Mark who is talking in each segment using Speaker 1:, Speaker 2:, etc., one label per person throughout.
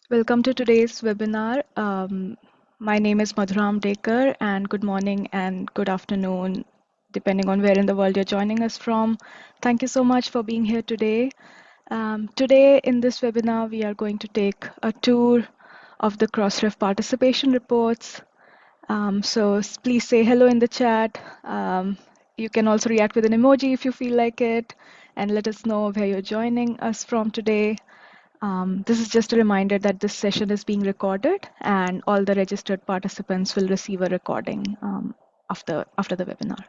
Speaker 1: Welcome to today's webinar. My name is Madhura Amdekar, and good morning and good afternoon, depending on where in the world you're joining us from. Thank you so much for being here today. Today in this webinar, we are going to take a tour of the Crossref Participation Reports. Please say hello in the chat. You can also react with an emoji if you feel like it, and let us know where you're joining us from today. This is just a reminder that this session is being recorded and all the registered participants will receive a recording after the webinar.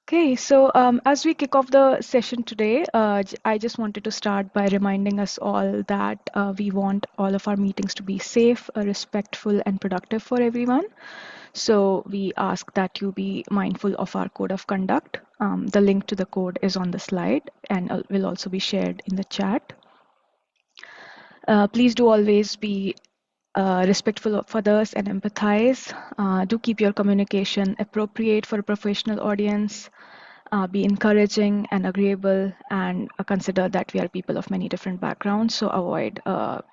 Speaker 1: Okay, so as we kick off the session today, I just wanted to start by reminding us all that we want all of our meetings to be safe, respectful, and productive for everyone. So we ask that you be mindful of our code of conduct. The link to the code is on the slide and will also be shared in the chat. Please do always be respectful of others and empathize. Do keep your communication appropriate for a professional audience. Be encouraging and agreeable, and consider that we are people of many different backgrounds, so avoid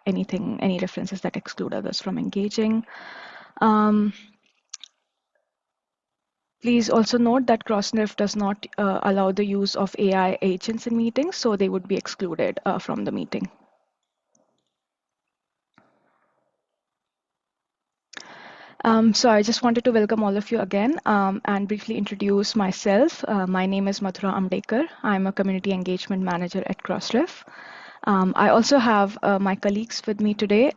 Speaker 1: any references that exclude others from engaging. Please also note that Crossref does not allow the use of AI agents in meetings, so they would be excluded from the meeting. So I just wanted to welcome all of you again and briefly introduce myself. My name is Madhura Amdekar. I'm a Community Engagement Manager at Crossref. I also have my colleagues with me today,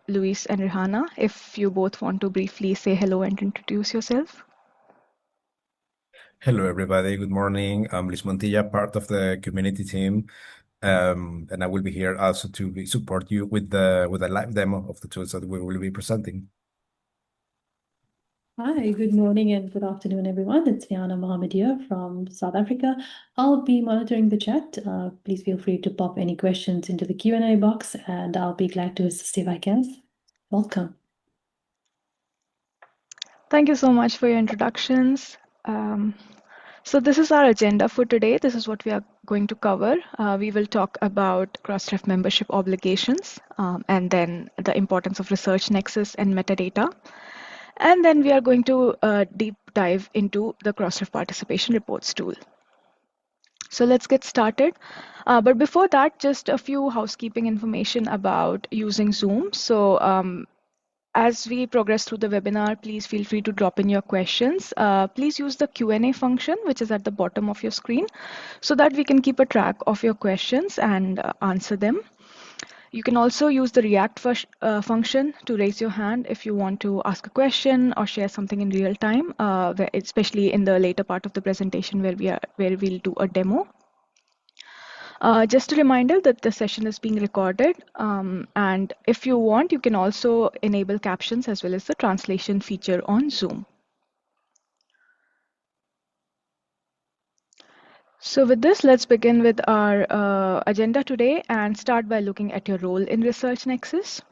Speaker 1: Luis and Rihanna. If you both want to briefly say hello and introduce yourself.
Speaker 2: Hello, everybody. Good morning. I'm Luis Montilla, part of the community team, and I will be here also to support you with the live demo of the tools that we will be presenting.
Speaker 3: Hi, good morning and good afternoon, everyone. It's Fiona Mohammedia from South Africa. I'll be monitoring the chat. Please feel free to pop any questions into the Q&A box, and I'll be glad to assist if I can. Welcome.
Speaker 1: Thank you so much for your introductions. So this is our agenda for today. This is what we are going to cover. We will talk about Crossref membership obligations, and then the importance of research nexus and metadata. And then we are going to deep dive into the Crossref Participation Reports tool. So let's get started. But before that, just a few housekeeping information about using Zoom. So as we progress through the webinar, please feel free to drop in your questions. Please use the Q&A function, which is at the bottom of your screen, so that we can keep a track of your questions and answer them. You can also use the React function to raise your hand if you want to ask a question or share something in real time, especially in the later part of the presentation where we'll do a demo. Just a reminder that the session is being recorded, and if you want, you can also enable captions as well as the translation feature on Zoom. So with this, let's begin with our agenda today and start by looking at your role in Research Nexus.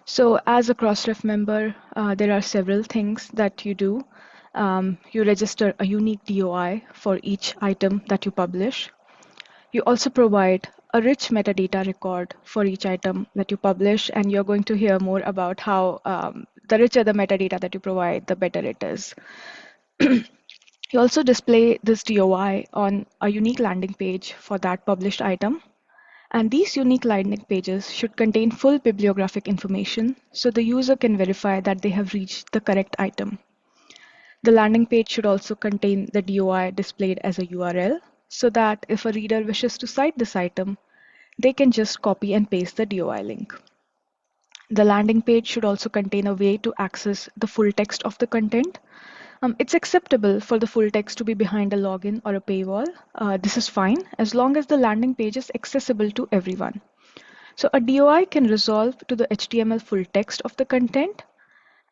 Speaker 1: So as a Crossref member, there are several things that you do. You register a unique DOI for each item that you publish. You also provide a rich metadata record for each item that you publish, and you're going to hear more about how the richer the metadata that you provide, the better it is. You also display this DOI on a unique landing page for that published item. And these unique landing pages should contain full bibliographic information so the user can verify that they have reached the correct item. The landing page should also contain the DOI displayed as a URL so that if a reader wishes to cite this item, they can just copy and paste the DOI link. The landing page should also contain a way to access the full text of the content. It's acceptable for the full text to be behind a login or a paywall. This is fine as long as the landing page is accessible to everyone. So a DOI can resolve to the HTML full text of the content.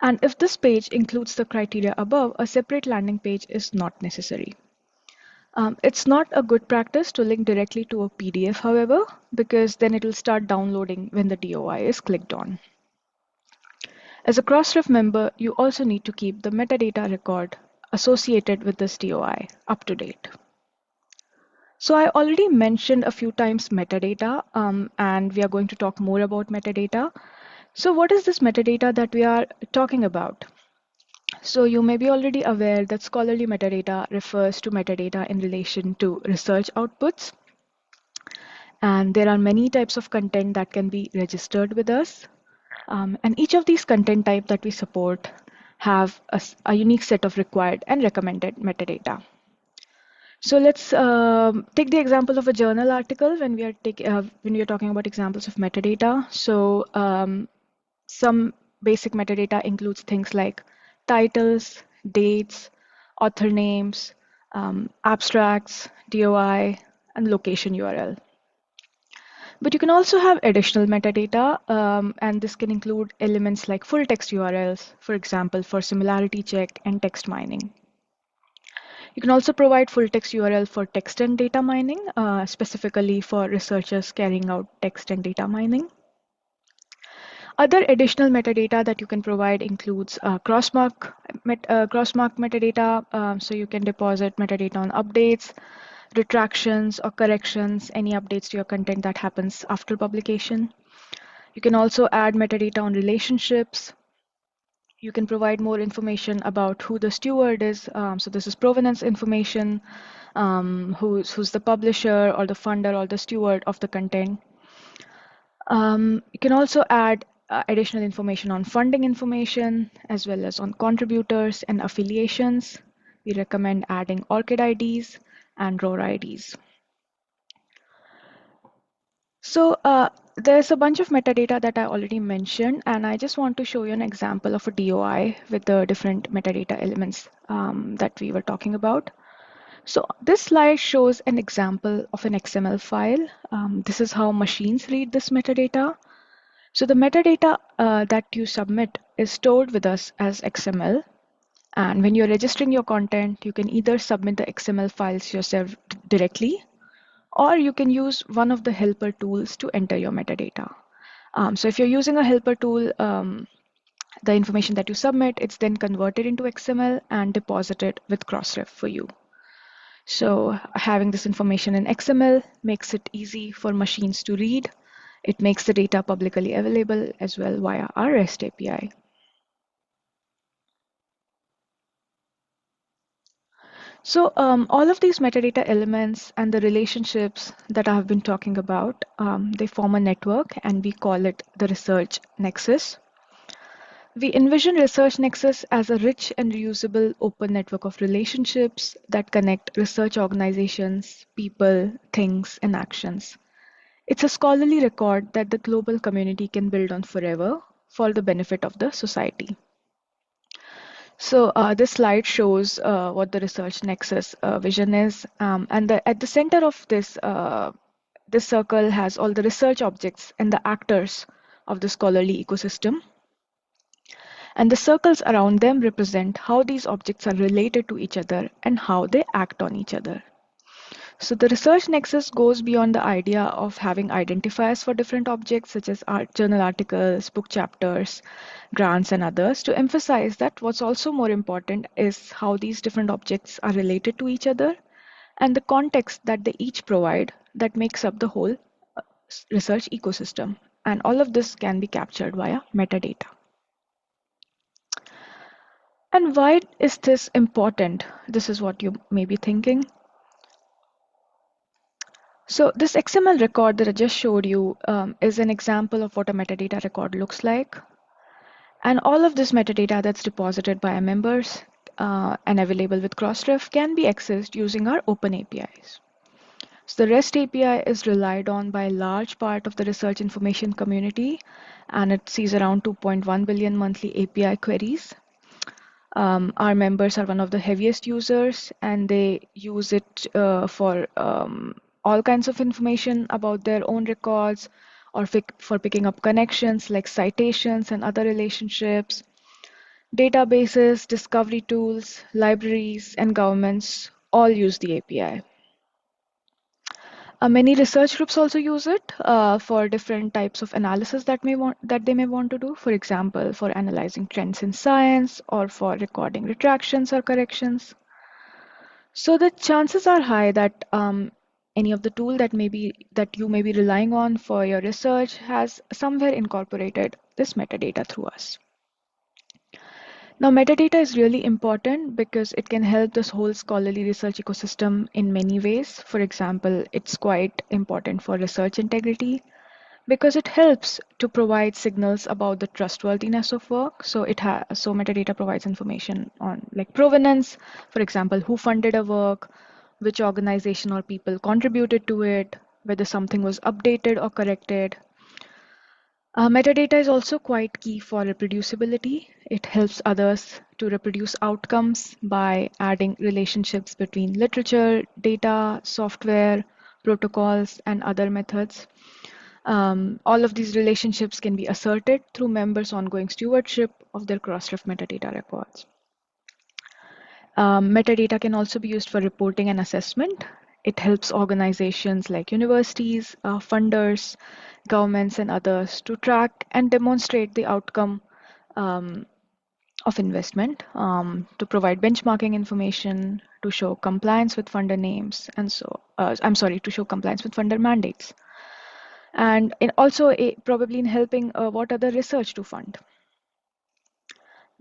Speaker 1: And if this page includes the criteria above, a separate landing page is not necessary. It's not a good practice to link directly to a PDF, however, because then it will start downloading when the DOI is clicked on. As a Crossref member, you also need to keep the metadata record associated with this DOI up to date. So I already mentioned a few times metadata, and we are going to talk more about metadata. So what is this metadata that we are talking about? So you may be already aware that scholarly metadata refers to metadata in relation to research outputs. And there are many types of content that can be registered with us. And each of these content type that we support have a unique set of required and recommended metadata. So let's take the example of a journal article when we are talking about examples of metadata. So some basic metadata includes things like titles, dates, author names, abstracts, DOI, and location URL. But you can also have additional metadata, and this can include elements like full text URLs, for example, for similarity check and text mining. You can also provide full text URL for text and data mining, specifically for researchers carrying out text and data mining. Other additional metadata that you can provide includes crossmark metadata, so you can deposit metadata on updates, retractions or corrections, any updates to your content that happens after publication. You can also add metadata on relationships. You can provide more information about who the steward is. So this is provenance information, who's the publisher or the funder or the steward of the content. You can also add additional information on funding information, as well as on contributors and affiliations. We recommend adding ORCID IDs and ROR IDs. So there's a bunch of metadata that I already mentioned, and I just want to show you an example of a DOI with the different metadata elements that we were talking about. So this slide shows an example of an XML file. This is how machines read this metadata. So the metadata that you submit is stored with us as XML. And when you're registering your content, you can either submit the XML files yourself directly, or you can use one of the helper tools to enter your metadata. So if you're using a helper tool, the information that you submit, it's then converted into XML and deposited with Crossref for you. So having this information in XML makes it easy for machines to read. It makes the data publicly available as well via our REST API. So all of these metadata elements and the relationships that I have been talking about, they form a network, and we call it the research nexus. We envision research nexus as a rich and reusable open network of relationships that connect research organizations, people, things, and actions. It's a scholarly record that the global community can build on forever for the benefit of the society. So this slide shows what the research nexus vision is, and at the center of this circle has all the research objects and the actors of the scholarly ecosystem. And the circles around them represent how these objects are related to each other and how they act on each other. So the research nexus goes beyond the idea of having identifiers for different objects such as journal articles, book chapters, grants, and others, to emphasize that what's also more important is how these different objects are related to each other and the context that they each provide that makes up the whole research ecosystem. And all of this can be captured via metadata. And why is this important? This is what you may be thinking. So this XML record that I just showed you is an example of what a metadata record looks like. And all of this metadata that's deposited by our members and available with Crossref can be accessed using our open APIs. So the REST API is relied on by a large part of the research information community, and it sees around 2.1 billion monthly API queries. Our members are one of the heaviest users, and they use it for all kinds of information about their own records, or for picking up connections like citations and other relationships, databases, discovery tools, libraries, and governments all use the API. Many research groups also use it for different types of analysis that they may want to do. For example, for analyzing trends in science or for recording retractions or corrections. So the chances are high that any of the tool that you may be relying on for your research has somewhere incorporated this metadata through us. Now, metadata is really important because it can help this whole scholarly research ecosystem in many ways. For example, it's quite important for research integrity because it helps to provide signals about the trustworthiness of work. So metadata provides information on like provenance, for example, who funded a work, which organization or people contributed to it, whether something was updated or corrected. Metadata is also quite key for reproducibility. It helps others to reproduce outcomes by adding relationships between literature, data, software, protocols, and other methods. All of these relationships can be asserted through members' ongoing stewardship of their Crossref metadata records. Metadata can also be used for reporting and assessment. It helps organizations like universities, funders, governments, and others to track and demonstrate the outcome um, of investment, to provide benchmarking information, to show compliance with funder names, and to show compliance with funder mandates. And probably in helping what other research to fund.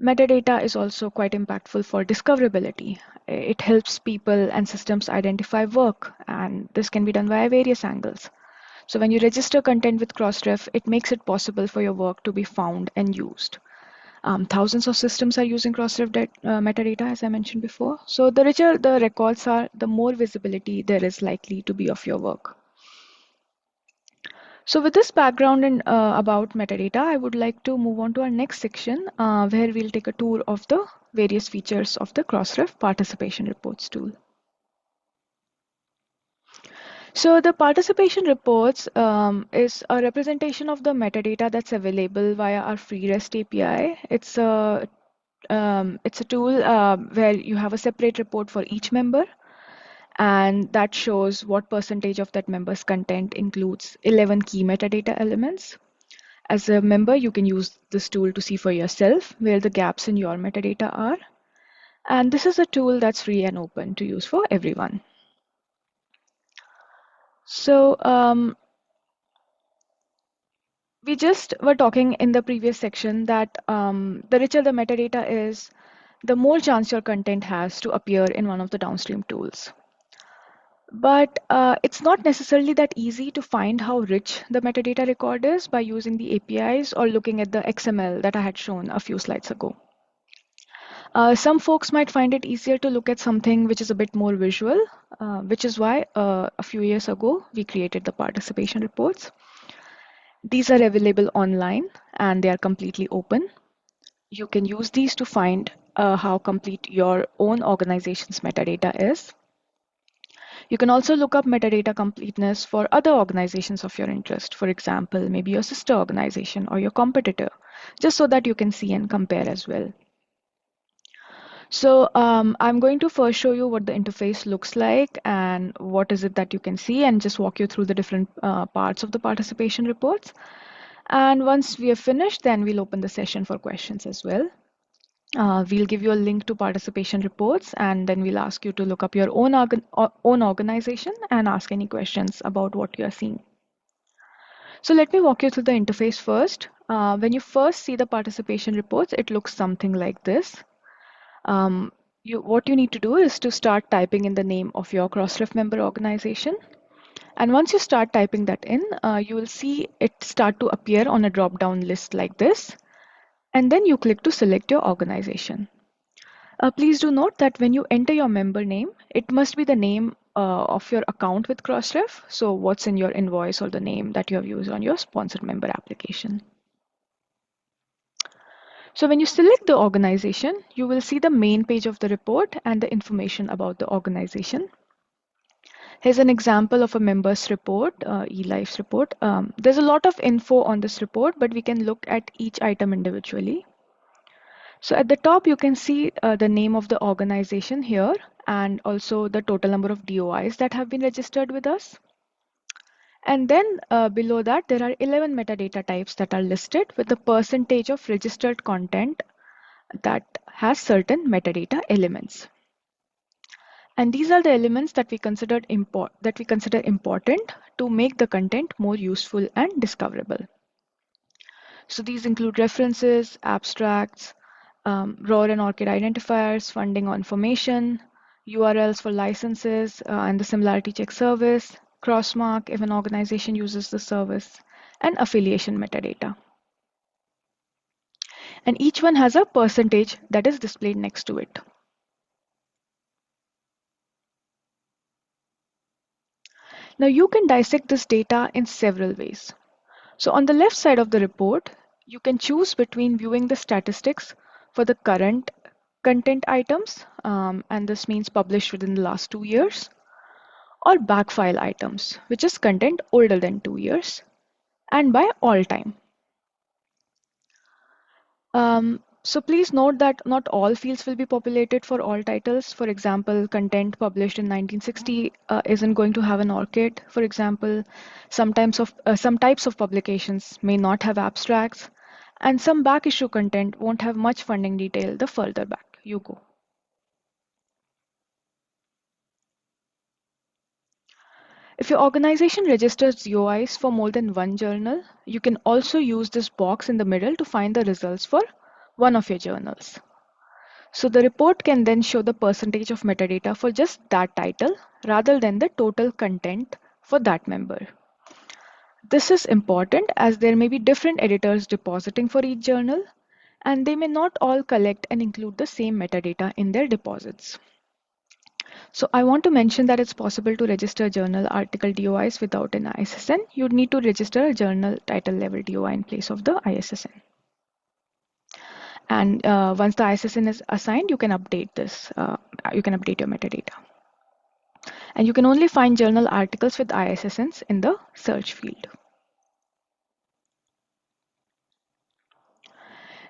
Speaker 1: Metadata is also quite impactful for discoverability. It helps people and systems identify work, and this can be done via various angles. So when you register content with Crossref, it makes it possible for your work to be found and used. Thousands of systems are using Crossref metadata, as I mentioned before. So the richer the records are, the more visibility there is likely to be of your work. So with this background about metadata, I would like to move on to our next section where we'll take a tour of the various features of the Crossref Participation Reports tool. So the Participation Reports is a representation of the metadata that's available via our free REST API. It's a tool where you have a separate report for each member, and that shows what percentage of that member's content includes 11 key metadata elements. As a member, you can use this tool to see for yourself where the gaps in your metadata are. And this is a tool that's free and open to use for everyone. So we just were talking in the previous section that the richer the metadata is, the more chance your content has to appear in one of the downstream tools. But it's not necessarily that easy to find how rich the metadata record is by using the APIs or looking at the XML that I had shown a few slides ago. Some folks might find it easier to look at something which is a bit more visual, which is why a few years ago we created the participation reports. These are available online and they are completely open. You can use these to find how complete your own organization's metadata is. You can also look up metadata completeness for other organizations of your interest. For example, maybe your sister organization or your competitor, just so that you can see and compare as well. So I'm going to first show you what the interface looks like and what is it that you can see, and just walk you through the different parts of the participation reports. And once we have finished, then we'll open the session for questions as well. We'll give you a link to participation reports, and then we'll ask you to look up your own organization and ask any questions about what you are seeing. So let me walk you through the interface first. When you first see the participation reports, it looks something like this. What you need to do is to start typing in the name of your Crossref member organization. And once you start typing that in, you will see it start to appear on a drop-down list like this. And then you click to select your organization. Please do note that when you enter your member name, it must be the name of your account with Crossref. So what's in your invoice or the name that you have used on your sponsored member application. So when you select the organization, you will see the main page of the report and the information about the organization. Here's an example of a member's report, eLife's report. There's a lot of info on this report, but we can look at each item individually. So at the top, you can see the name of the organization here and also the total number of DOIs that have been registered with us. And then below that, there are 11 metadata types that are listed with the percentage of registered content that has certain metadata elements. And these are the elements that we consider important to make the content more useful and discoverable. So these include references, abstracts, ROR and ORCID identifiers, funding or information, URLs for licenses and the similarity check service, crossmark if an organization uses the service, and affiliation metadata. And each one has a percentage that is displayed next to it. Now you can dissect this data in several ways. So on the left side of the report, you can choose between viewing the statistics for the current content items, and this means published within the last 2 years, or backfile items, which is content older than 2 years, and by all time. So please note that not all fields will be populated for all titles. For example, content published in 1960 isn't going to have an ORCID. For example, some types of publications may not have abstracts, and some back issue content won't have much funding detail the further back you go. If your organization registers GOIs for more than one journal, you can also use this box in the middle to find the results for one of your journals. So the report can then show the percentage of metadata for just that title rather than the total content for that member. This is important as there may be different editors depositing for each journal, and they may not all collect and include the same metadata in their deposits. So I want to mention that it's possible to register journal article DOIs without an ISSN. You'd need to register a journal title level DOI in place of the ISSN. And once the ISSN is assigned, you can update this. You can update your metadata. And you can only find journal articles with ISSNs in the search field.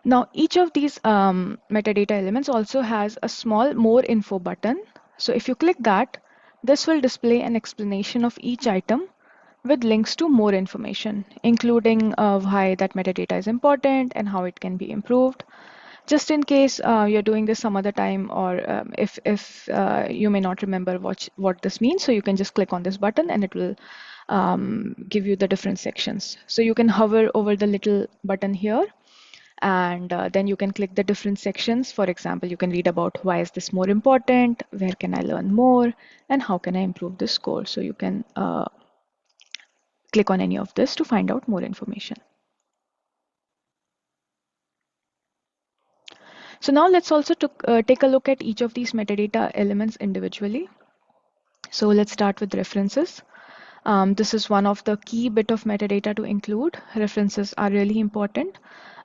Speaker 1: Now, each of these metadata elements also has a small More Info button. So if you click that, this will display an explanation of each item with links to more information, including why that metadata is important and how it can be improved. Just in case you're doing this some other time, or if you may not remember what this means, so you can just click on this button and it will give you the different sections. So you can hover over the little button here, and then you can click the different sections. For example, you can read about why is this more important, where can I learn more, and how can I improve this score. So you can click on any of this to find out more information. So now let's also take a look at each of these metadata elements individually. So let's start with references. This is one of the key bit of metadata to include. References are really important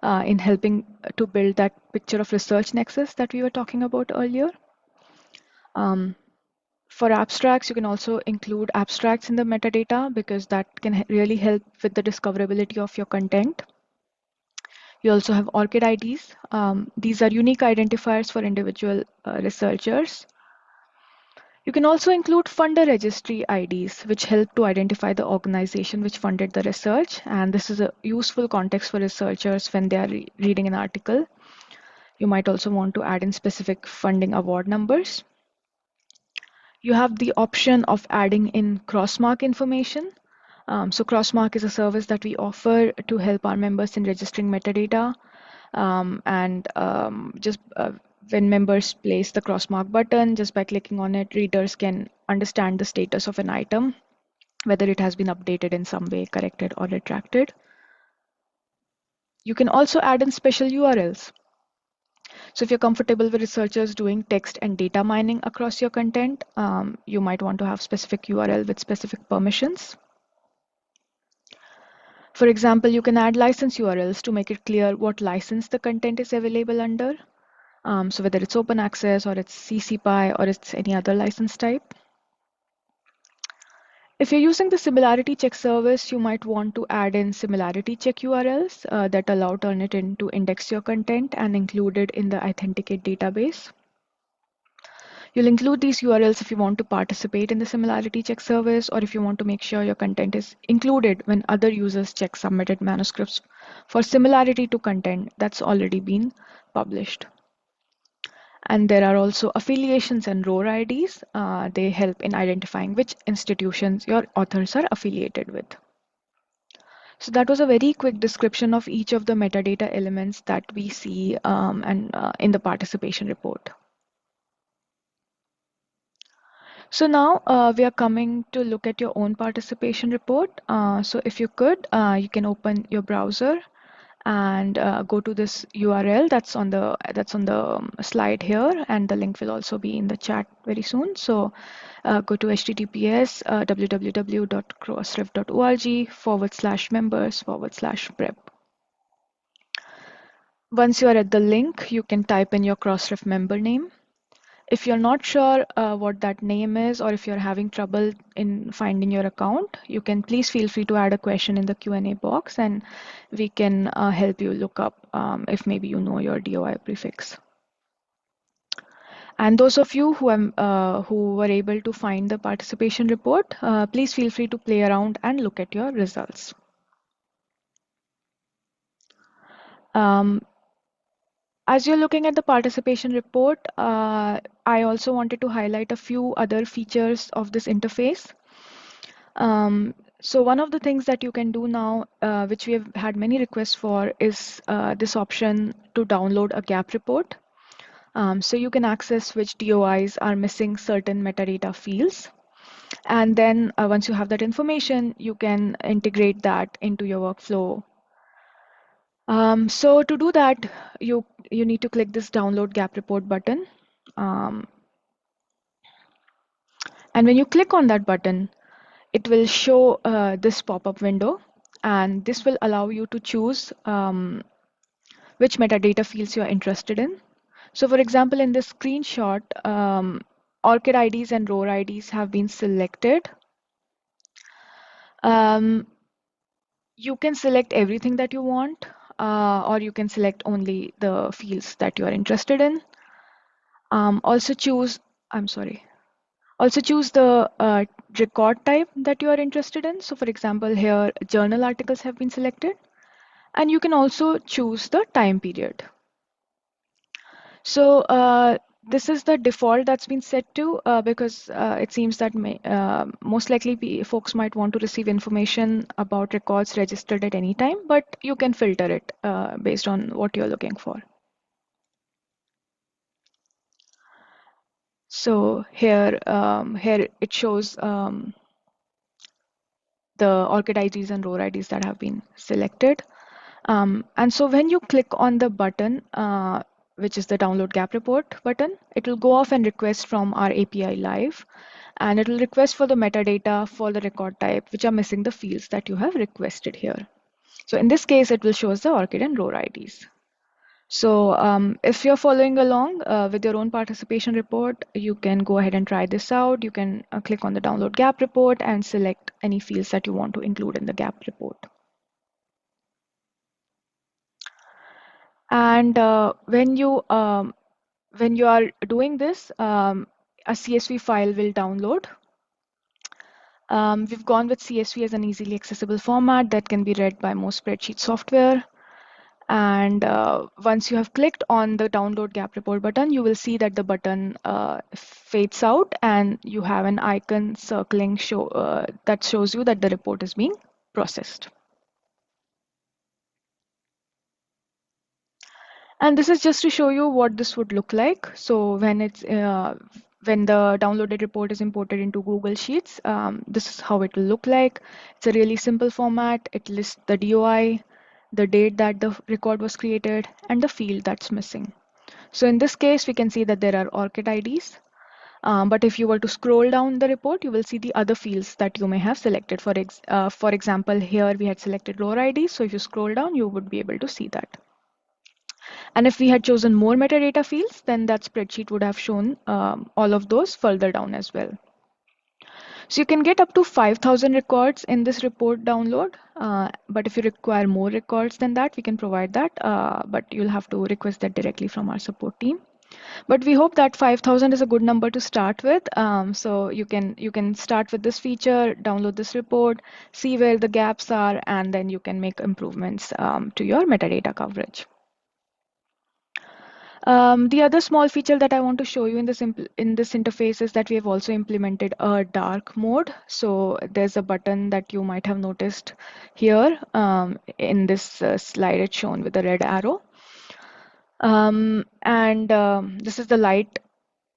Speaker 1: in helping to build that picture of research nexus that we were talking about earlier. For abstracts, you can also include abstracts in the metadata because that can really help with the discoverability of your content. You also have ORCID IDs. These are unique identifiers for individual researchers. You can also include funder registry IDs, which help to identify the organization which funded the research. And this is a useful context for researchers when they are reading an article. You might also want to add in specific funding award numbers. You have the option of adding in crossmark information. So Crossmark is a service that we offer to help our members in registering metadata. Just when members place the Crossmark button, just by clicking on it, readers can understand the status of an item, whether it has been updated in some way, corrected or retracted. You can also add in special URLs. So if you're comfortable with researchers doing text and data mining across your content, you might want to have specific URL with specific permissions. For example, you can add license URLs to make it clear what license the content is available under. So whether it's open access or it's CC BY or it's any other license type. If you're using the similarity check service, you might want to add in similarity check URLs that allow Turnitin to index your content and include it in the Authenticate database. You'll include these URLs if you want to participate in the similarity check service, or if you want to make sure your content is included when other users check submitted manuscripts for similarity to content that's already been published. And there are also affiliations and role IDs. They help in identifying which institutions your authors are affiliated with. So that was a very quick description of each of the metadata elements that we see in the participation report. So now we are coming to look at your own participation report. So if you could, you can open your browser and go to this URL that's on the slide here, and the link will also be in the chat very soon. So go to https www.crossref.org/members/prep. Once you are at the link, you can type in your Crossref member name. If you're not sure what that name is, or if you're having trouble in finding your account, you can please feel free to add a question in the Q&A box, and we can help you look up if maybe you know your DOI prefix. And those of you who were able to find the participation report, please feel free to play around and look at your results. As you're looking at the participation report, I also wanted to highlight a few other features of this interface. So one of the things that you can do now, which we have had many requests for, is this option to download a gap report. So you can access which DOIs are missing certain metadata fields. And then once you have that information, you can integrate that into your workflow. So to do that, you need to click this download gap report button. And when you click on that button, it will show this pop-up window, and this will allow you to choose which metadata fields you're interested in. So for example, in this screenshot, ORCID IDs and ROR IDs have been selected. You can select everything that you want, or you can select only the fields that you are interested in. Also choose the record type that you are interested in. So for example, here journal articles have been selected, and you can also choose the time period. So this is the default that's been set to because it seems that most likely folks might want to receive information about records registered at any time, but you can filter it based on what you're looking for. So here it shows the ORCID IDs and ROR IDs that have been selected. And so when you click on the button, which is the download gap report button, it will go off and request from our API live, and it will request for the metadata for the record type, which are missing the fields that you have requested here. So in this case, it will show us the ORCID and ROR IDs. So if you're following along with your own participation report, you can go ahead and try this out. You can click on the download gap report and select any fields that you want to include in the gap report. And when you are doing this, a CSV file will download. We've gone with CSV as an easily accessible format that can be read by most spreadsheet software. And once you have clicked on the download gap report button, you will see that the button fades out, and you have an icon circling that shows you that the report is being processed. And this is just to show you what this would look like. So when the downloaded report is imported into Google Sheets, this is how it will look like. It's a really simple format. It lists the DOI, the date that the record was created, and the field that's missing. So in this case, we can see that there are ORCID IDs. But if you were to scroll down the report, you will see the other fields that you may have selected. For example, here we had selected ROR IDs. So if you scroll down, you would be able to see that. And if we had chosen more metadata fields, then that spreadsheet would have shown all of those further down as well. So you can get up to 5,000 records in this report download. But if you require more records than that, we can provide that. But you'll have to request that directly from our support team. But we hope that 5,000 is a good number to start with. So you can start with this feature, download this report, see where the gaps are, and then you can make improvements to your metadata coverage. The other small feature that I want to show you in this interface is that we have also implemented a dark mode. So there's a button that you might have noticed here in this slide. It's shown with a red arrow. This is the light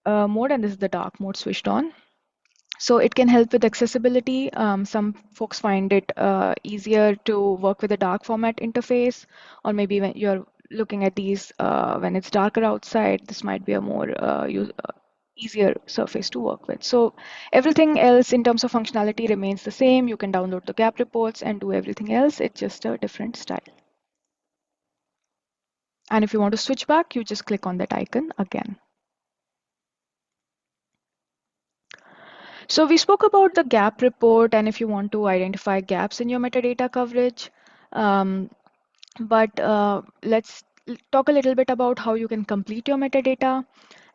Speaker 1: mode, and this is the dark mode switched on. So it can help with accessibility. Some folks find it easier to work with a dark format interface, or maybe when you're looking at these when it's darker outside, this might be a more easier surface to work with. So everything else in terms of functionality remains the same. You can download the gap reports and do everything else. It's just a different style. And if you want to switch back, you just click on that icon again. So we spoke about the gap report and if you want to identify gaps in your metadata coverage. But let's talk a little bit about how you can complete your metadata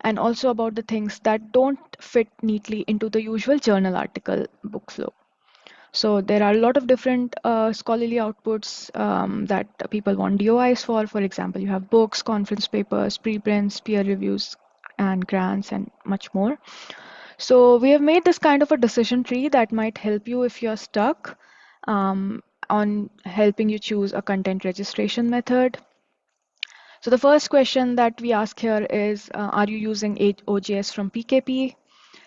Speaker 1: and also about the things that don't fit neatly into the usual journal article book flow. So there are a lot of different scholarly outputs that people want DOIs for. For example, you have books, conference papers, preprints, peer reviews, and grants, and much more. So we have made this kind of a decision tree that might help you if you're stuck on helping you choose a content registration method. So the first question that we ask here is, are you using OJS from PKP?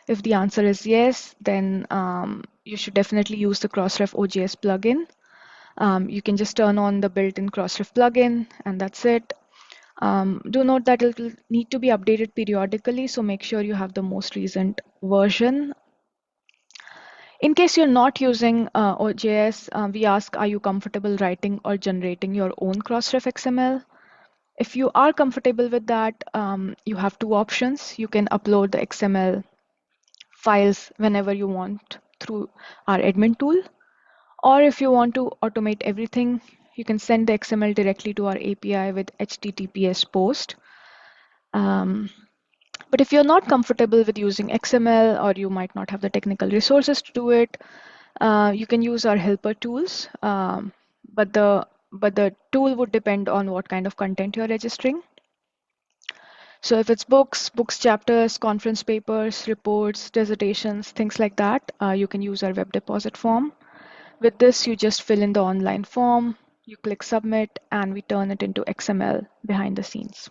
Speaker 1: If the answer is yes, then you should definitely use the Crossref OJS plugin. You can just turn on the built-in Crossref plugin, and that's it. Do note that it will need to be updated periodically, so make sure you have the most recent version. In case you're not using OJS, we ask, are you comfortable writing or generating your own Crossref XML? If you are comfortable with that, you have two options. You can upload the XML files whenever you want through our admin tool. Or if you want to automate everything, you can send the XML directly to our API with HTTPS post. But if you're not comfortable with using XML or you might not have the technical resources to do it, you can use our helper tools. But the tool would depend on what kind of content you're registering. So if it's books chapters, conference papers, reports, dissertations, things like that, you can use our web deposit form. With this, you just fill in the online form, you click submit, and we turn it into XML behind the scenes.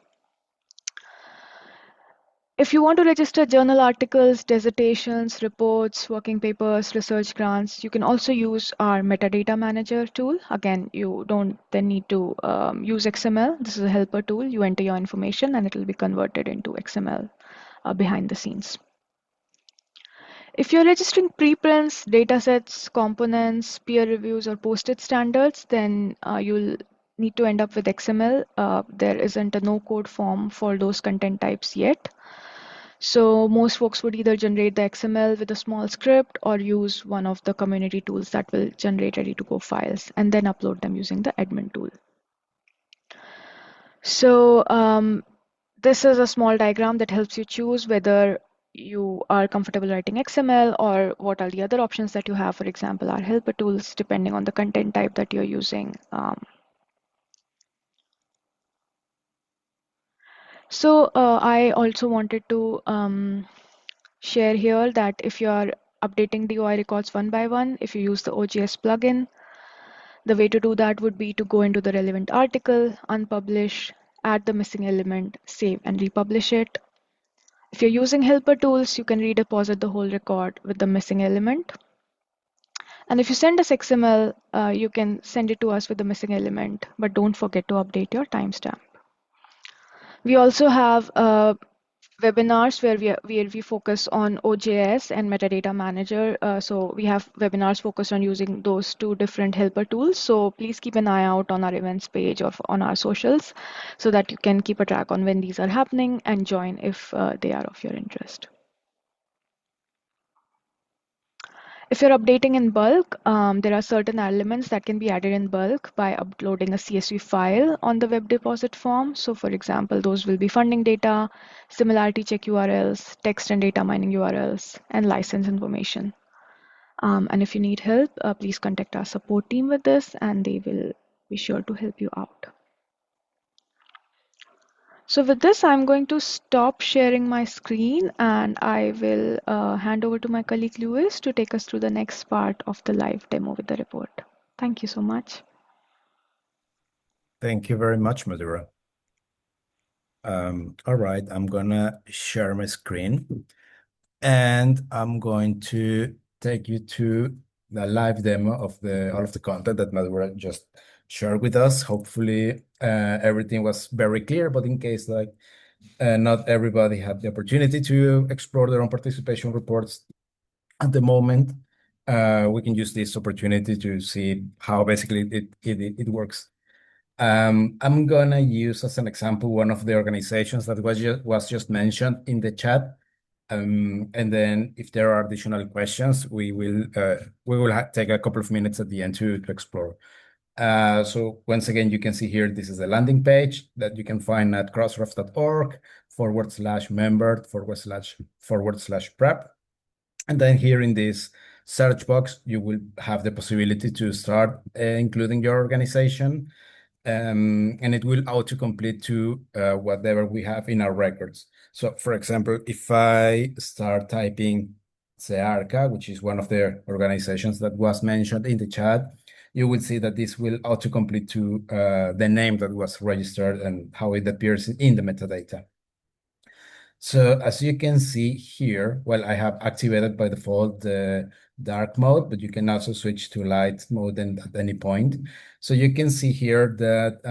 Speaker 1: If you want to register journal articles, dissertations, reports, working papers, research grants, you can also use our metadata manager tool. Again, you don't then need to use XML. This is a helper tool. You enter your information and it will be converted into XML behind the scenes. If you're registering preprints, datasets, components, peer reviews, or posted standards, then you'll need to end up with XML. There isn't a no-code form for those content types yet. So most folks would either generate the XML with a small script or use one of the community tools that will generate ready-to-go files and then upload them using the admin tool. So this is a small diagram that helps you choose whether you are comfortable writing XML or what are the other options that you have. For example, our helper tools, depending on the content type that you're using. So I also wanted to share here that if you are updating DOI records one by one, if you use the OJS plugin, the way to do that would be to go into the relevant article, unpublish, add the missing element, save and republish it. If you're using helper tools, you can redeposit the whole record with the missing element. And if you send us XML, you can send it to us with the missing element, but don't forget to update your timestamp. We also have webinars where we focus on OJS and Metadata Manager. So we have webinars focused on using those two different helper tools. So please keep an eye out on our events page or on our socials so that you can keep a track on when these are happening and join if they are of your interest. If you're updating in bulk, there are certain elements that can be added in bulk by uploading a CSV file on the web deposit form. So for example, those will be funding data, similarity check URLs, text and data mining URLs, and license information. And if you need help, please contact our support team with this and they will be sure to help you out. So with this, I'm going to stop sharing my screen and I will hand over to my colleague Lewis to take us through the next part of the live demo with the report. Thank you so much.
Speaker 2: Thank you very much, Madura. All right, I'm gonna share my screen and I'm going to take you to the live demo of all of the content that Madura just shared with us. Hopefully, everything was very clear, but in case not everybody had the opportunity to explore their own participation reports at the moment, we can use this opportunity to see how basically it works. I'm gonna use as an example one of the organizations that was just mentioned in the chat. And then if there are additional questions, we will take a couple of minutes at the end to explore. So once again, you can see here, this is a landing page that you can find at crossref.org/member/prep. And then here in this search box, you will have the possibility to start including your organization. And it will autocomplete to whatever we have in our records. So for example, if I start typing CEARCA, which is one of the organizations that was mentioned in the chat, you will see that this will autocomplete to the name that was registered and how it appears in the metadata. So as you can see here, well, I have activated by default the dark mode, but you can also switch to light mode at any point. So you can see here that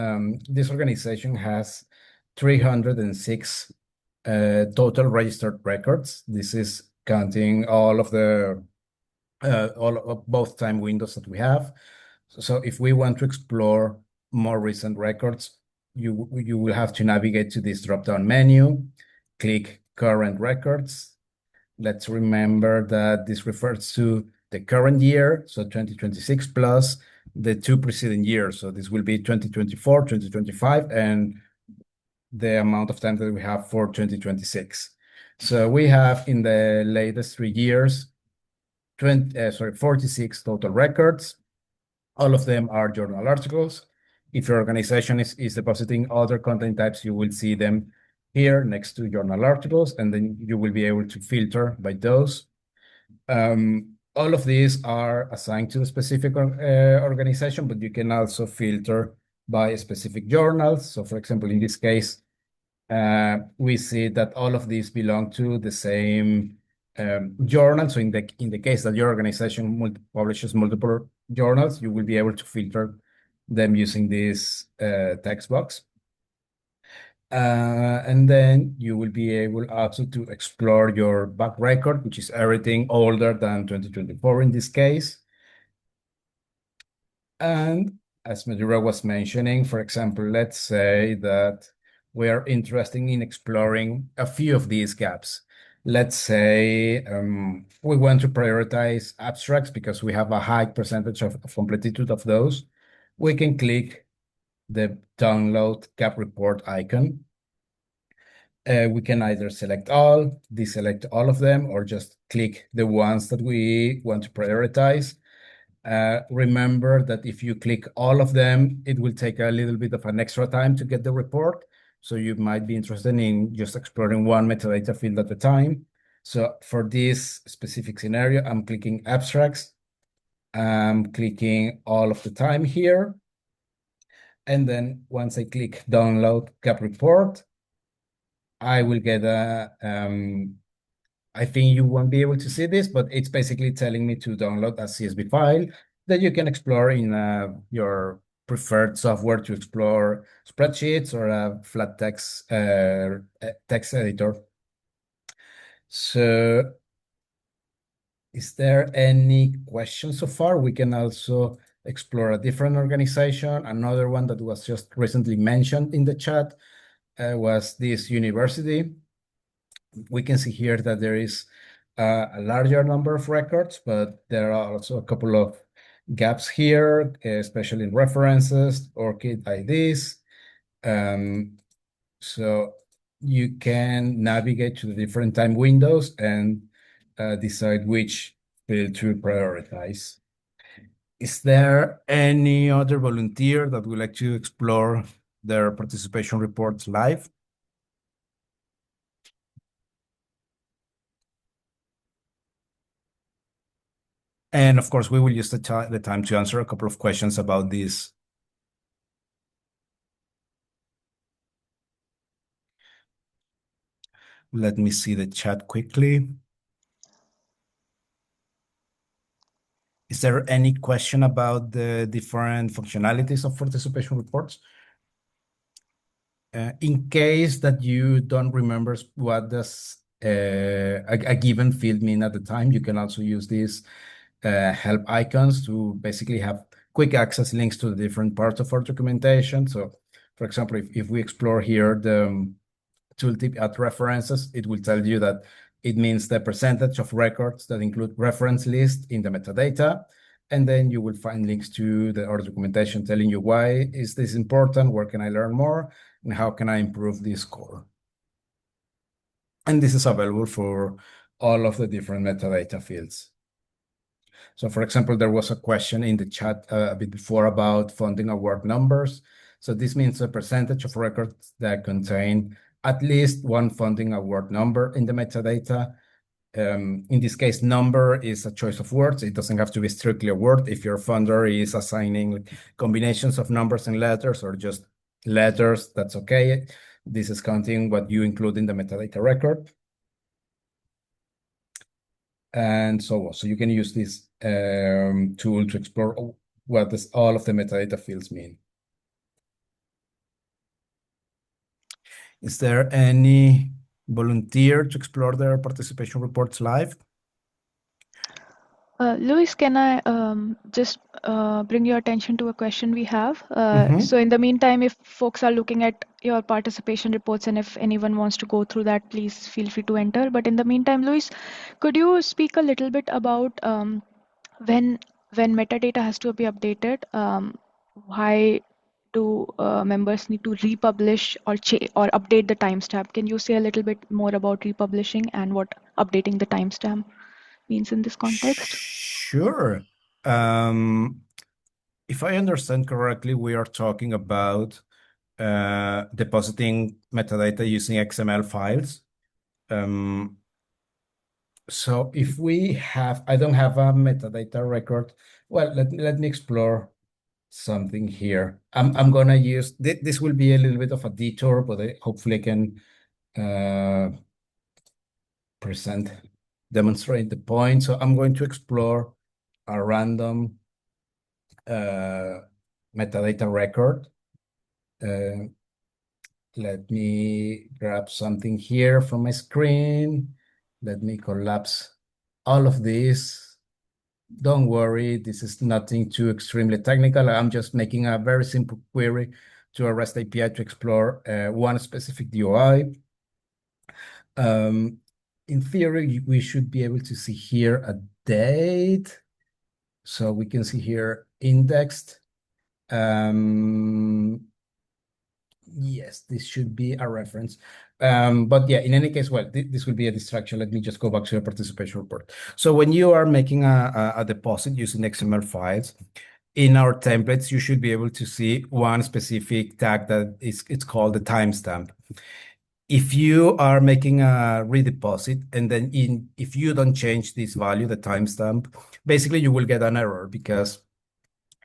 Speaker 2: this organization has 306 total registered records. This is counting all of both time windows that we have. So if we want to explore more recent records, you will have to navigate to this drop-down menu, click current records. Let's remember that this refers to the current year, so 2026 plus the 2 preceding years. So this will be 2024, 2025, and the amount of time that we have for 2026. So we have in the latest 3 years, 46 total records. All of them are journal articles. If your organization is depositing other content types, you will see them here next to journal articles, and then you will be able to filter by those. All of these are assigned to a specific organization, but you can also filter by specific journals. So for example, in this case, we see that all of these belong to the same journal. So in the case that your organization publishes multiple journals, you will be able to filter them using this text box. And then you will be able also to explore your back record, which is everything older than 2024 in this case. And as Madura was mentioning, for example, let's say that we are interested in exploring a few of these gaps. Let's say we want to prioritize abstracts because we have a high percentage of completitude of those. We can click the download gap report icon. We can either select all, deselect all of them, or just click the ones that we want to prioritize. Remember that if you click all of them, it will take a little bit of an extra time to get the report. So you might be interested in just exploring one metadata field at a time. So for this specific scenario, I'm clicking abstracts. I'm clicking all of the time here. And then once I click download gap report, I will get I think you won't be able to see this, but it's basically telling me to download a CSV file that you can explore in your preferred software to explore spreadsheets or a flat text text editor. So is there any questions so far? We can also explore a different organization. Another one that was just recently mentioned in the chat was this university. We can see here that there is a larger number of records, but there are also a couple of gaps here, especially in references, ORCID IDs. So you can navigate to the different time windows and decide which field to prioritize. Is there any other volunteer that would like to explore their participation reports live? And of course, we will use the time to answer a couple of questions about this. Let me see the chat quickly. Is there any question about the different functionalities of participation reports? In case that you don't remember what does a given field mean at the time, you can also use these help icons to basically have quick access links to the different parts of our documentation. So, for example, if we explore here the tooltip at references, it will tell you that it means the percentage of records that include reference list in the metadata. And then you will find links to our documentation telling you why is this important, where can I learn more, and how can I improve this score. And this is available for all of the different metadata fields. So for example, there was a question in the chat a bit before about funding award numbers. So this means the percentage of records that contain at least one funding award number in the metadata. In this case, number is a choice of words. It doesn't have to be strictly a word. If your funder is assigning combinations of numbers and letters or just letters, that's okay. This is counting what you include in the metadata record. And so on. So you can use this tool to explore what does all of the metadata fields mean. Is there any volunteer to explore their participation reports live?
Speaker 1: Luis, can I just bring your attention to a question we have?
Speaker 2: Mhm.
Speaker 1: So in the meantime, if folks are looking at your participation reports and if anyone wants to go through that, please feel free to enter. But in the meantime, Luis, could you speak a little bit about when metadata has to be updated, why do members need to republish or update the timestamp? Can you say a little bit more about republishing and what updating the timestamp means in this context?
Speaker 2: Sure. If I understand correctly, we are talking about depositing metadata using XML files. So if we have, I don't have a metadata record. Well, let me explore something here. I'm gonna use this will be a little bit of a detour, but hopefully I can demonstrate the point. So I'm going to explore a random metadata record. Let me grab something here from my screen. Let me collapse all of this. Don't worry, this is nothing too extremely technical. I'm just making a very simple query to a REST API to explore one specific DOI. In theory, we should be able to see here a date. So we can see here indexed. Yes, this should be a reference. But yeah, in any case, well, this will be a distraction. Let me just go back to the participation report. So when you are making a deposit using XML files, in our templates, you should be able to see one specific tag that it's called the timestamp. If you are making a redeposit and then if you don't change this value, the timestamp, basically you will get an error because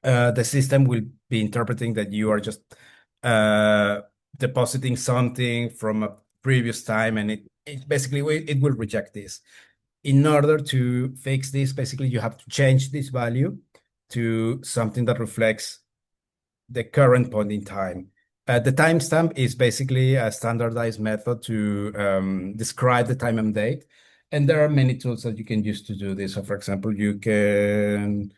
Speaker 2: the system will be interpreting that you are just depositing something from a previous time, and it basically it will reject this. In order to fix this, basically you have to change this value to something that reflects the current point in time. The timestamp is basically a standardized method to describe the time and date. And there are many tools that you can use to do this. So for example, you can,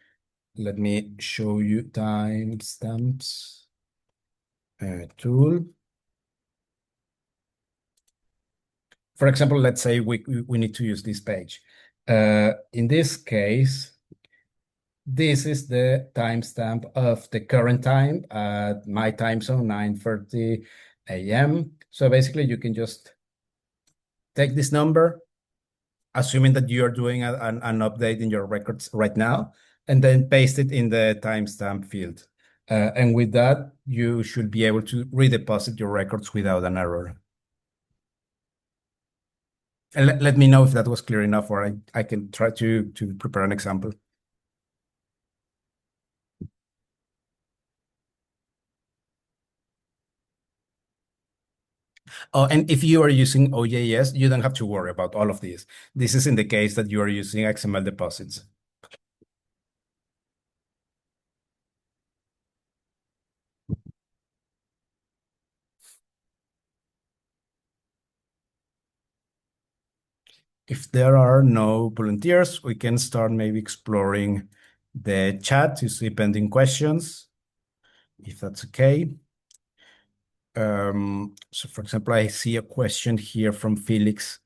Speaker 2: let me show you timestamps tool. For example, let's say we need to use this page. In this case, this is the timestamp of the current time at my time zone, 9:30 a.m. So basically, you can just take this number, assuming that you are doing an update in your records right now, and then paste it in the timestamp field. And with that, you should be able to redeposit your records without an error. And let me know if that was clear enough, or I can try to prepare an example. Oh, and if you are using OJS, you don't have to worry about all of this. This is in the case that you are using XML deposits. If there are no volunteers, we can start maybe exploring the chat to see pending questions, if that's okay. So for example, I see a question here from Felix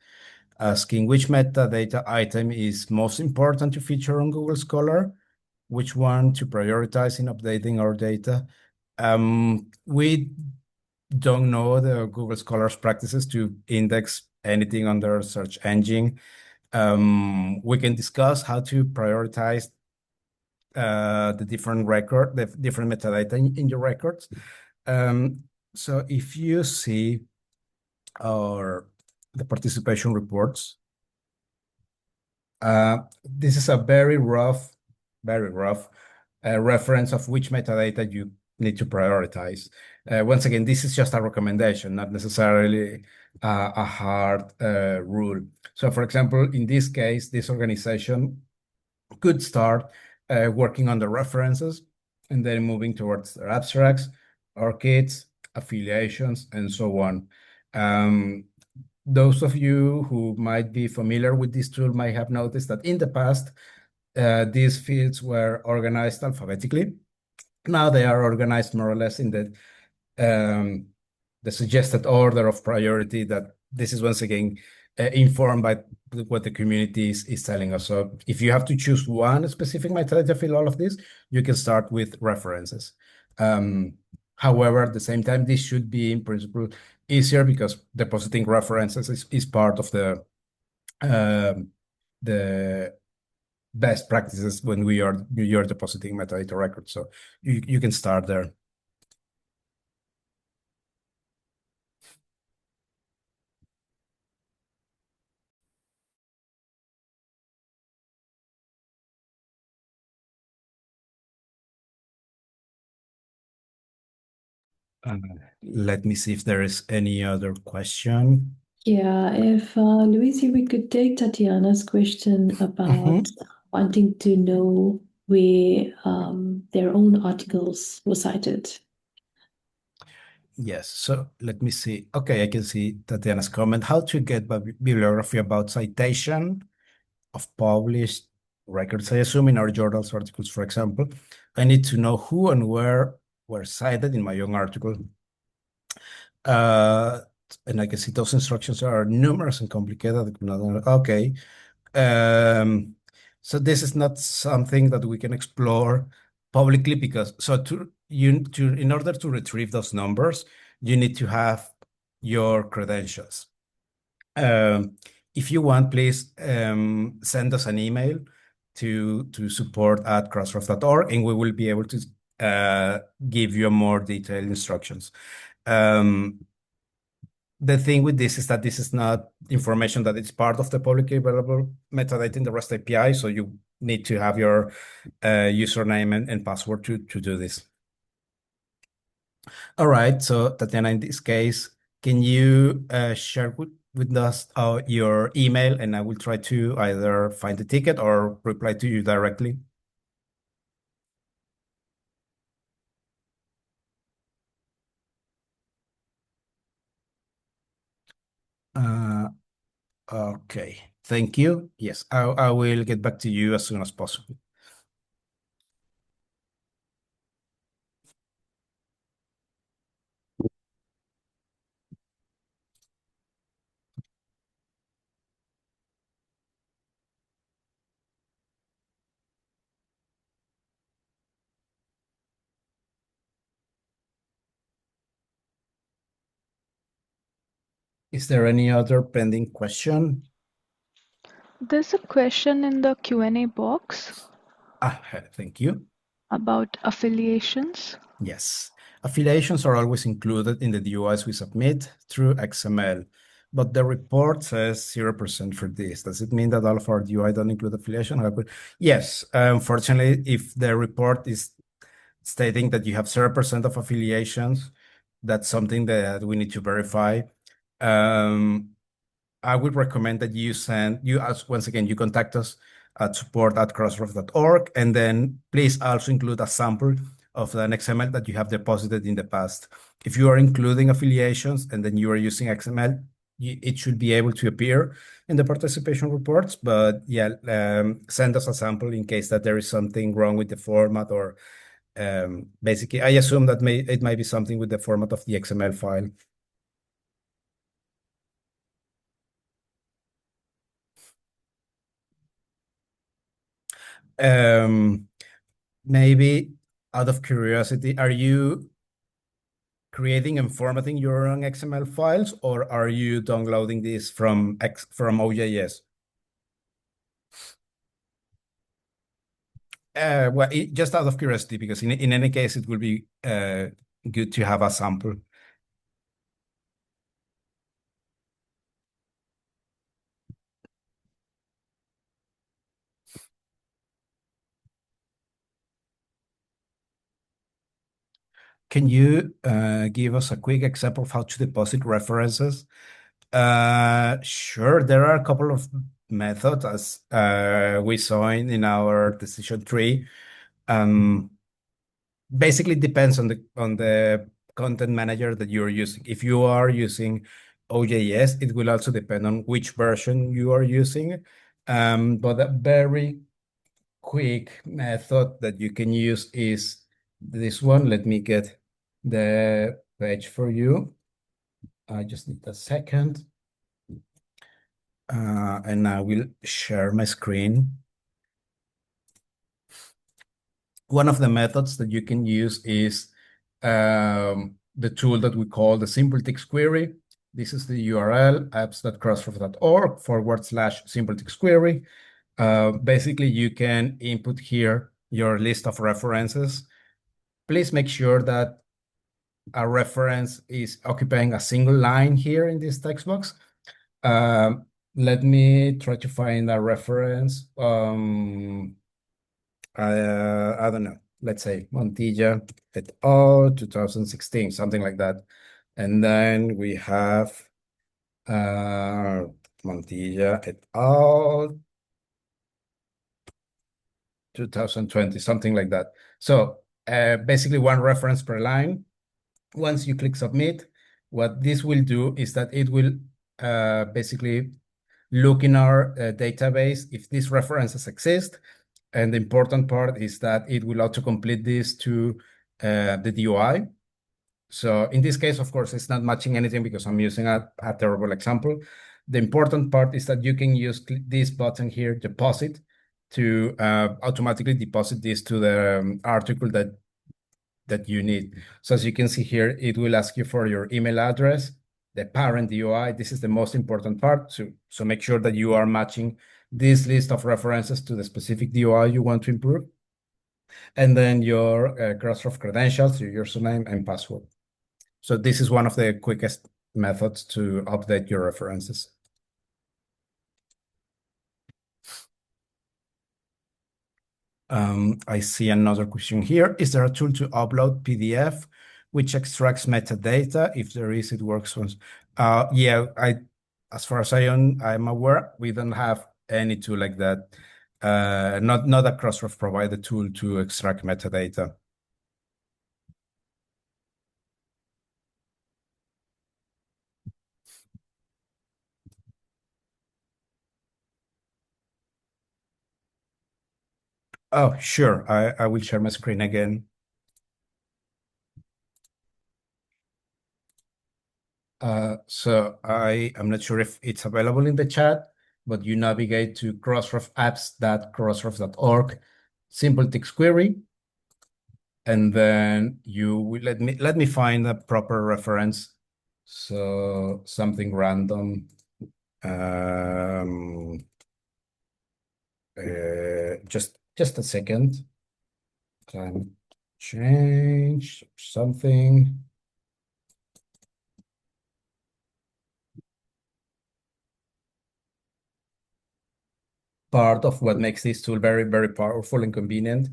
Speaker 2: asking which metadata item is most important to feature on Google Scholar, which one to prioritize in updating our data. We don't know the Google Scholar's practices to index anything on their search engine. We can discuss how to prioritize the different metadata in your records. So if you see the participation reports, this is a very rough reference of which metadata you need to prioritize. Once again, this is just a recommendation, not necessarily a hard rule. So for example, in this case, this organization could start working on the references and then moving towards their abstracts, ORCIDs, affiliations, and so on. Those of you who might be familiar with this tool might have noticed that in the past, these fields were organized alphabetically. Now they are organized more or less in the suggested order of priority. That this is once again informed by what the community is telling us. So if you have to choose one specific metadata field, all of this, you can start with references. However, at the same time, this should be in principle easier because depositing references is part of the best practices when you're depositing metadata records. So you can start there. Let me see if there is any other question.
Speaker 3: Yeah, if Luisi, we could take Tatiana's question about wanting to know where their own articles were cited.
Speaker 2: Yes, so let me see. Okay, I can see Tatiana's comment. How to get bibliography about citation of published records, I assume in our journals articles, for example. I need to know who and where were cited in my own article. And I can see those instructions are numerous and complicated. Okay. So this is not something that we can explore publicly because in order to retrieve those numbers, you need to have your credentials. If you want, please send us an email to support@crossref.org, and we will be able to give you more detailed instructions. The thing with this is that this is not information that is part of the publicly available metadata in the REST API, so you need to have your username and password to do this. All right, so Tatiana, in this case, can you share with us your email, and I will try to either find the ticket or reply to you directly. Okay, thank you. Yes, I will get back to you as soon as possible. Is there any other pending question?
Speaker 1: There's a question in the Q&A box
Speaker 2: Thank you.
Speaker 1: about affiliations.
Speaker 2: Yes. Affiliations are always included in the DOIs we submit through XML, but the report says 0% for this. Does it mean that all of our DOI don't include affiliation? Yes. Unfortunately, if the report is stating that you have 0% of affiliations, that's something that we need to verify. I would recommend that once again, you contact us at support@crossref.org, and then please also include a sample of an XML that you have deposited in the past. If you are including affiliations and then you are using XML, it should be able to appear in the participation reports. But yeah, send us a sample in case that there is something wrong with the format, or basically, I assume that it might be something with the format of the XML file. Um, Maybe out of curiosity, are you creating and formatting your own XML files, or are you downloading this from OJS? Well, just out of curiosity, because in any case, it will be good to have a sample. Can you give us a quick example of how to deposit references? Sure. There are a couple of methods, as we saw in our decision tree. Basically depends on the content manager that you're using. If you are using OJS, it will also depend on which version you are using. But a very quick method that you can use is this one. Let me get the page for you. I just need a second. And I will share my screen. One of the methods that you can use is the tool that we call the simple text query. This is the URL, apps.crossref.org/simple text query. Basically, you can input here your list of references. Please make sure that a reference is occupying a single line here in this text box. Let me try to find a reference. I don't know. Let's say Montilla et al. 2016, something like that. And then we have Montilla et al. 2020, something like that. So basically one reference per line. Once you click submit, what this will do is that it will basically look in our database if these references exist. And the important part is that it will autocomplete this to the DOI. So in this case, of course, it's not matching anything because I'm using a terrible example. The important part is that you can use this button here, deposit, to automatically deposit this to the article that you need. So as you can see here, it will ask you for your email address, the parent DOI. This is the most important part. So make sure that you are matching this list of references to the specific DOI you want to improve. And then your Crossref credentials, your username and password. So this is one of the quickest methods to update your references. I see another question here. Is there a tool to upload PDF which extracts metadata? If there is, it works once. Yeah, as far as I'm aware, we don't have any tool like that. Not a Crossref provided tool to extract metadata. Oh, sure. I will share my screen again. So I'm not sure if it's available in the chat, but you navigate to crossrefapps.crossref.org, simple text query, and then you will let me find a proper reference. So something random. Just a second. Climate change, something. Part of what makes this tool very, very powerful and convenient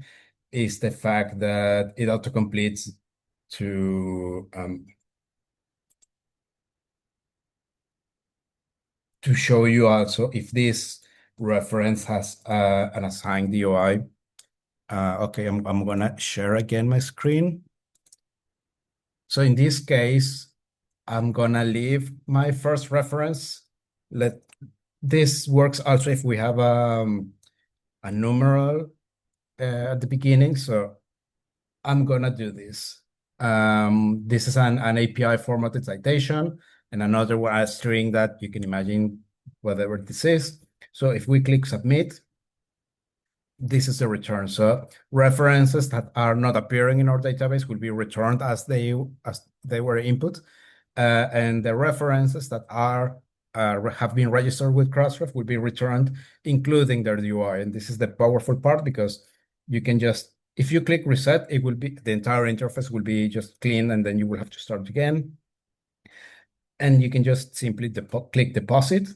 Speaker 2: is the fact that it autocompletes to to show you also if this reference has an assigned DOI. Okay, I'm gonna share again my screen. So in this case, I'm gonna leave my first reference. This works also if we have a numeral at the beginning. So I'm gonna do this. This is an API formatted citation, and another one a string that you can imagine whatever this is. So if we click submit, this is the return. So references that are not appearing in our database will be returned as they were input, and the references that have been registered with Crossref will be returned, including their DOI. And this is the powerful part because you can just, if you click reset, it will be the entire interface will be just clean, and then you will have to start again. And you can just simply click deposit,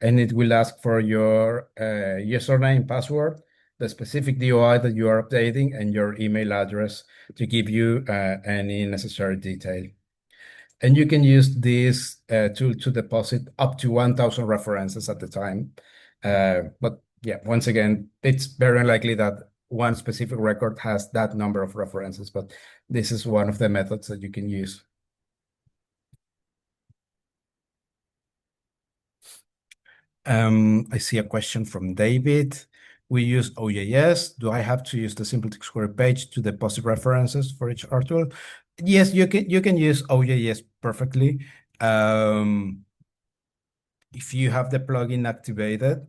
Speaker 2: and it will ask for your username, password, the specific DOI that you are updating, and your email address to give you any necessary detail. And you can use this tool to deposit up to 1,000 references at the time. But yeah, once again, it's very unlikely that one specific record has that number of references, but this is one of the methods that you can use. I see a question from David. We use OJS. Do I have to use the simple text query page to deposit references for each article? Yes, you can use OJS perfectly. If you have the plugin activated,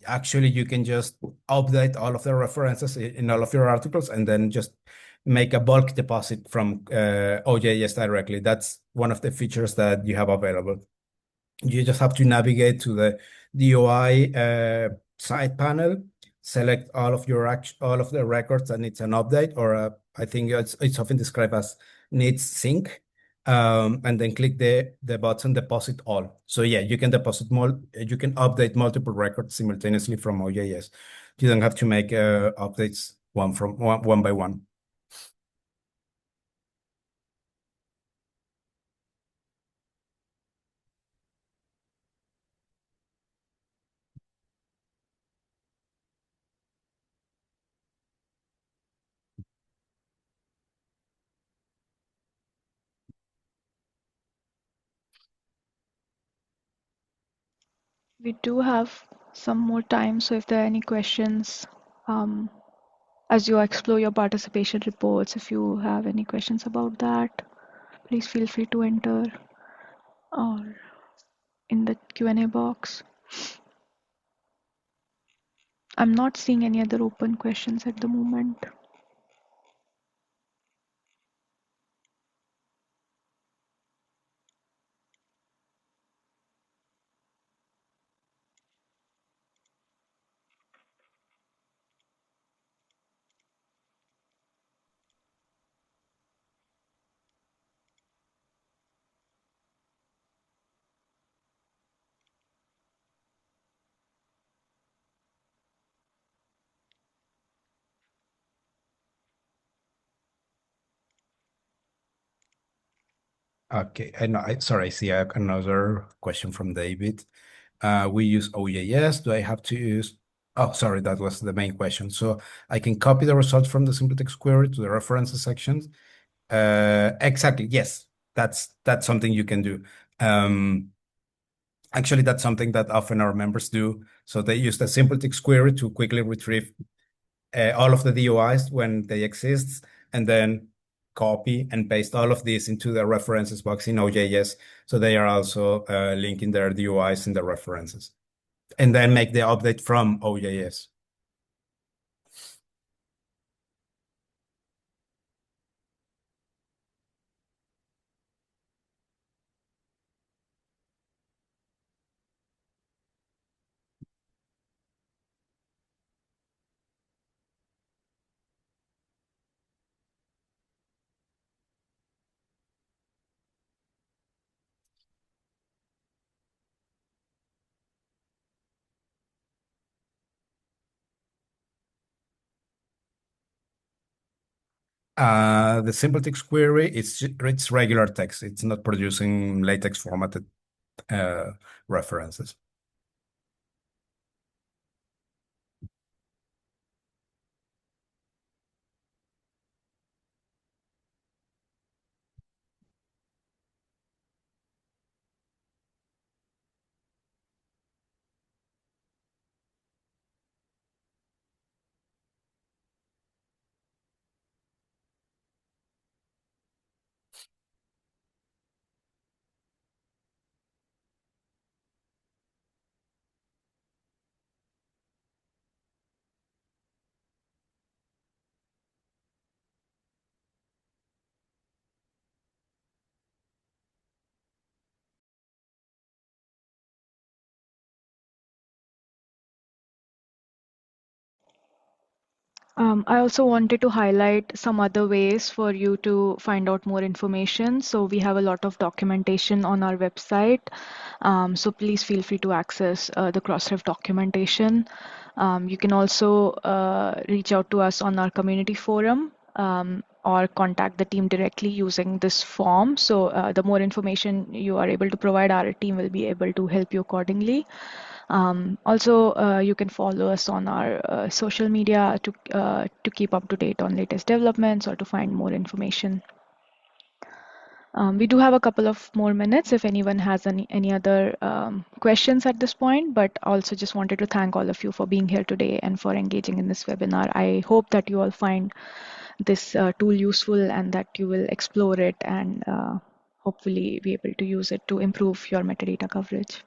Speaker 2: actually you can just update all of the references in all of your articles and then just make a bulk deposit from OJS directly. That's one of the features that you have available. You just have to navigate to the DOI side panel, select all of the records that needs an update, or I think it's often described as needs sync, and then click the button deposit all. So yeah, you can you can update multiple records simultaneously from OJS. You don't have to make updates one by one.
Speaker 1: We do have some more time, so if there are any questions, um, as you explore your participation reports, if you have any questions about that, please feel free to enter or in the Q&A box. I'm not seeing any other open questions at the moment.
Speaker 2: Okay, sorry, I see another question from David. We use OJS. Do I have to use? Oh, sorry, that was the main question. So I can copy the results from the simple text query to the references sections. Exactly. Yes, that's something you can do. Actually, that's something that often our members do. So they use the simple text query to quickly retrieve all of the DOIs when they exist, and then copy and paste all of this into the references box in OJS. So they are also linking their DOIs in the references, and then make the update from OJS. The simple text query, it's regular text. It's not producing latex formatted references.
Speaker 1: I also wanted to highlight some other ways for you to find out more information. So we have a lot of documentation on our website. So please feel free to access the Crossref documentation. You can also reach out to us on our community forum, or contact the team directly using this form. So the more information you are able to provide, our team will be able to help you accordingly. Also, you can follow us on our social media to keep up to date on latest developments or to find more information. We do have a couple of more minutes if anyone has any other questions at this point, but also just wanted to thank all of you for being here today and for engaging in this webinar. I hope that you all find this tool useful and that you will explore it and hopefully be able to use it to improve your metadata coverage.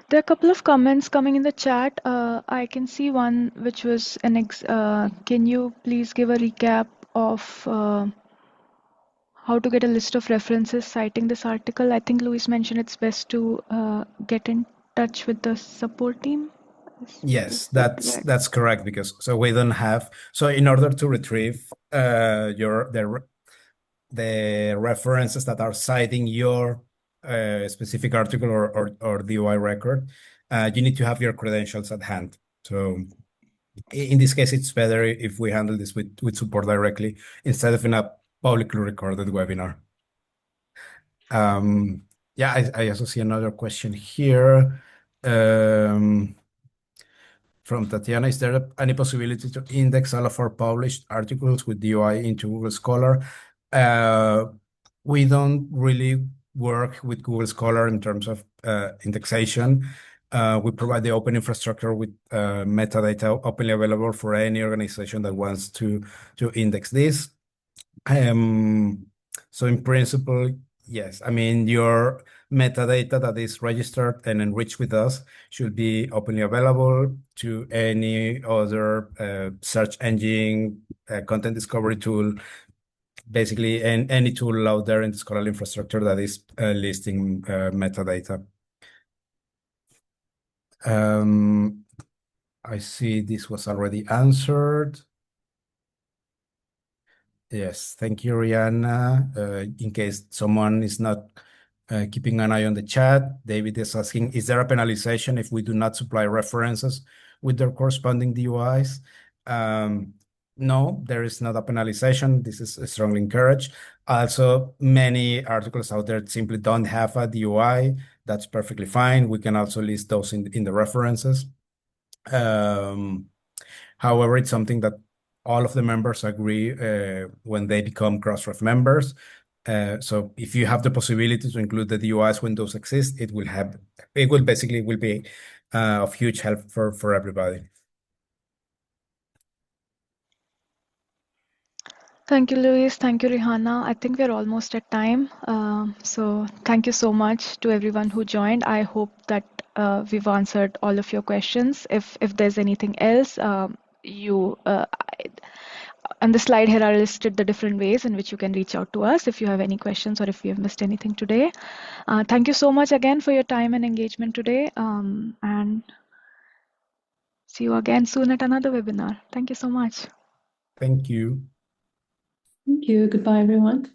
Speaker 1: There are a couple of comments coming in the chat. I can see one which was can you please give a recap of how to get a list of references citing this article? I think Luis mentioned it's best to get in touch with the support team.
Speaker 2: Yes,
Speaker 1: Is that correct?
Speaker 2: that's correct, because so we don't have, so in order to retrieve the references that are citing your specific article or DOI record, you need to have your credentials at hand. So in this case, it's better if we handle this with support directly instead of in a publicly recorded webinar. Yeah, I also see another question here. From Tatiana, is there any possibility to index all of our published articles with DOI into Google Scholar? We don't really work with Google Scholar in terms of indexation. We provide the open infrastructure with metadata openly available for any organization that wants to index this. So in principle, yes. I mean, your metadata that is registered and enriched with us should be openly available to any other search engine, content discovery tool, basically any tool out there in the scholarly infrastructure that is listing metadata. I see this was already answered. Yes, thank you, Rihanna. In case someone is not keeping an eye on the chat, David is asking, is there a penalization if we do not supply references with their corresponding DOIs? No, there is not a penalization. This is strongly encouraged. Also, many articles out there simply don't have a DOI. That's perfectly fine. We can also list those in the references. However, it's something that all of the members agree when they become Crossref members. So if you have the possibility to include the DOIs when those exist, it will basically be of huge help for everybody.
Speaker 1: Thank you, Luis. Thank you, Rihanna. I think we're almost at time. So thank you so much to everyone who joined. I hope that we've answered all of your questions. If there's anything else, on the slide here are listed the different ways in which you can reach out to us if you have any questions or if we have missed anything today. Thank you so much again for your time and engagement today. And see you again soon at another webinar. Thank you so much.
Speaker 2: Thank you.
Speaker 3: Thank you. Goodbye, everyone.